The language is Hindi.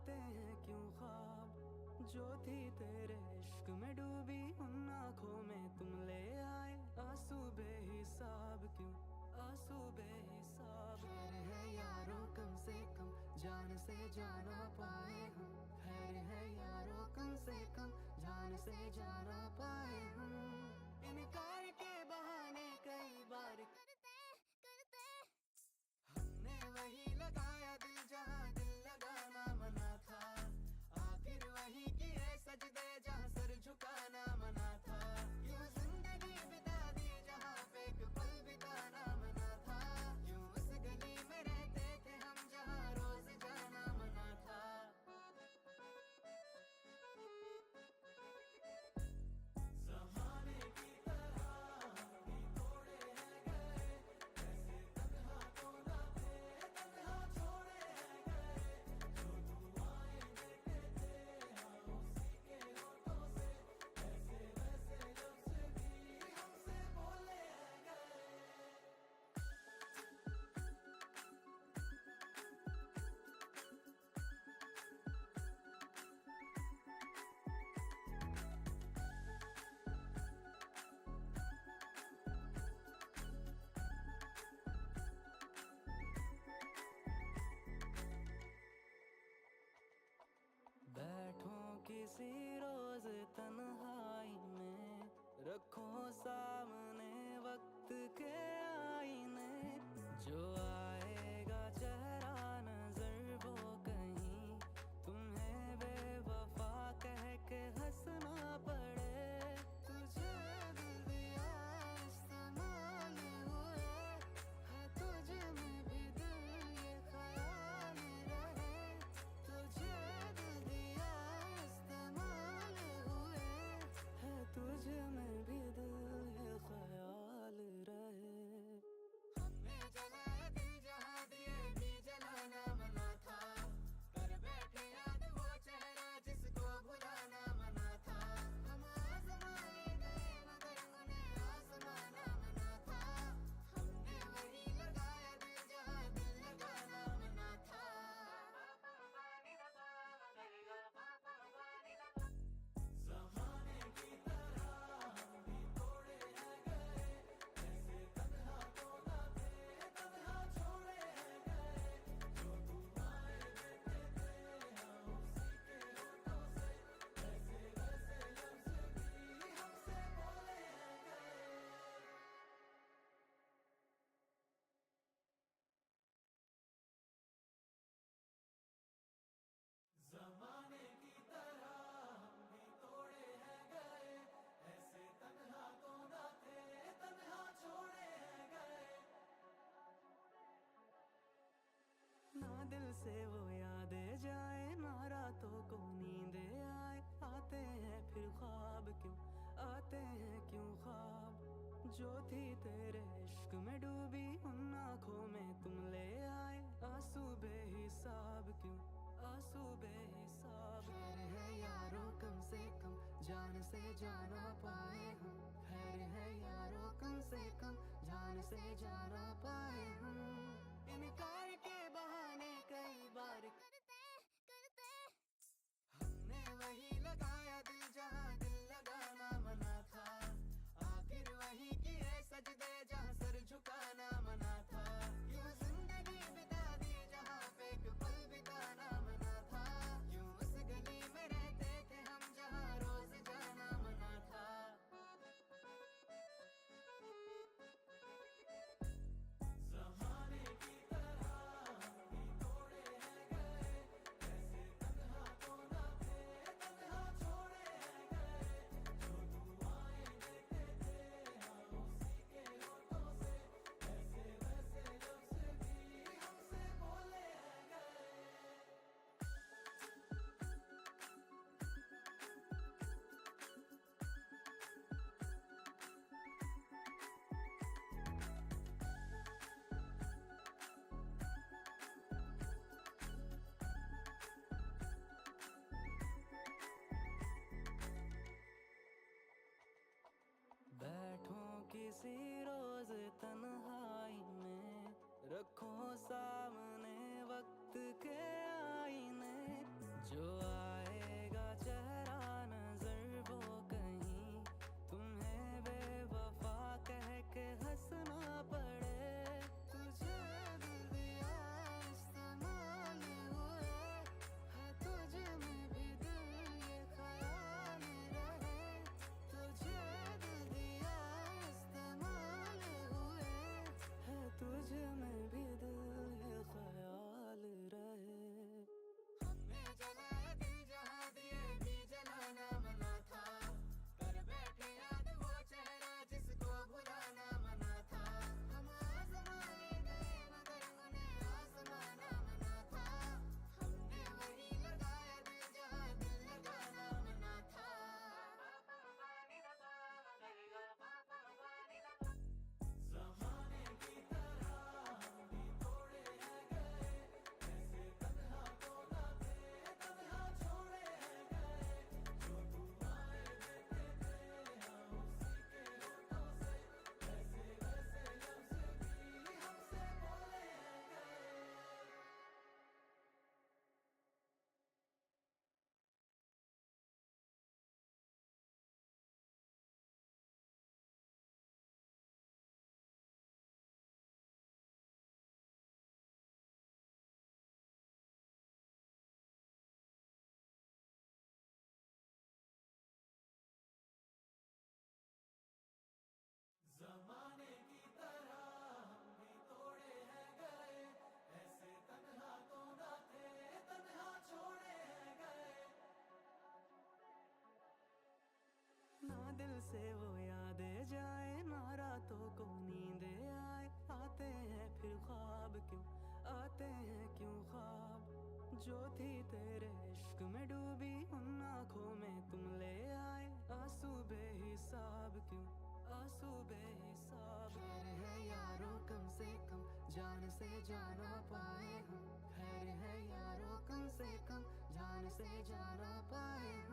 आते हैं क्यों ख्वाब जो थी तेरे इश्क में डूबी उन आँखों में तुम ले आए आंसू बेहिसाब क्यों आंसू बेहिसाब। खैर है यारों कम से कम जान से जाना पाए हम, खैर है यारों कम से कम जान से जाना पाए हम। इनकार के बहाने कई बार करते हमने वही लगाया दिल जहाँ दिल लगाना मना था, आखिर वही किए सजदे जहाँ सर झुकाना मना था। यूं जिंदगी बिता दी जहाँ पे एक पल बिताना मना था, यूं उस गली में रहते थे हम जहाँ रोज जाना मना था। ज़माने की तरह हम भी तोड़े हैं गए, ऐसे तन्हा तो ना थे, तन्हा छोड़े हैं गए। जो दुआएं देते थे हम उसी के होठों से, ऐसे वैसे लफ्ज़ भी हमसे बोले हैं गए। बैठो किसी रोज तन्हाई में, रखो सामने वक्त के आईने, जो आएगा चेहरा नजर वो कहीं तुम्हें बेवफा कह के हंसना पड़े। तुझे दिल दिया इस्तेमाल हुए है, तुझ में भी दिल ये ख्याल रहे। तुझे दिल दिया इस्तेमाल हुए है, तुझ में भी दिल ये ख्याल रहे। हमने जलाया दिल जहाँ दिए भी जलाना मना था, कर बैठे याद वो चेहरा जिसको भुलाना मना था। हम आज़माए गए मगर उन्हें आज़माना मना था, हमने वही लगाया दिल जहाँ दिल लगाना मना था। ज़माने की तरह हम भी तोड़े हैं गए, ऐसे तन्हा तो ना थे, तन्हा छोड़े हैं गए। जो दुआएं देते थे हम उसी के होठों से, ऐसे वैसे लफ्ज़ भी हमसे बोले हैं गए। ज़माने की तरह हम भी तोड़े हैं गए, ऐसे तन्हा तो ना थे, तन्हा छोड़े हैं गए। ना दिल से वो यादें जाए, ना रातों को नींदे आए, आते हैं फिर ख्वाब क्यों आते हैं क्यों ख्वाब जो थी तेरे इश्क में डूबी उन आँखों में तुम ले आए आंसू बेहिसाब क्यों आंसू बेहिसाब। खैर है यारों कम से कम जान से जाना पाए हम, खैर है यारों कम से कम जान से जाना पाए हम। इनकार के बहाने कई बार करते हमने वही लगाया दिल जहाँ दिल लगाना मना था, आखिर वही किए सजदे जहाँ सर झुकाना मना था। यूं जिंदगी बिता दी जहाँ पे एक पल बिताना मना था, यूं उस गली में रहते थे हम जहाँ रोज जाना मना था। ज़माने की तरह हम भी तोड़े हैं गए, ऐसे तन्हा तो ना थे, तन्हा छोड़े हैं गए। जो दुआएं देते थे हम उसी के होठों से, ऐसे वैसे लफ्ज़ भी हमसे बोले हैं गए। बैठो किसी रोज तन्हाई में, रखो सामने वक्त के आईने, दिल से वो यादें जाए, ना रातों को नींदे आए, आते हैं फिर ख्वाब क्यों, आते हैं क्यों ख्वाब। जो थी तेरे इश्क में डूबी उन आँखों में तुम ले आए, आंसू बेहिसाब क्यों, आंसू बेहिसाब। खैर है यारों कम से कम जान से जाना पाए हम, खैर है यारों कम से कम जान से जाना पाए हम।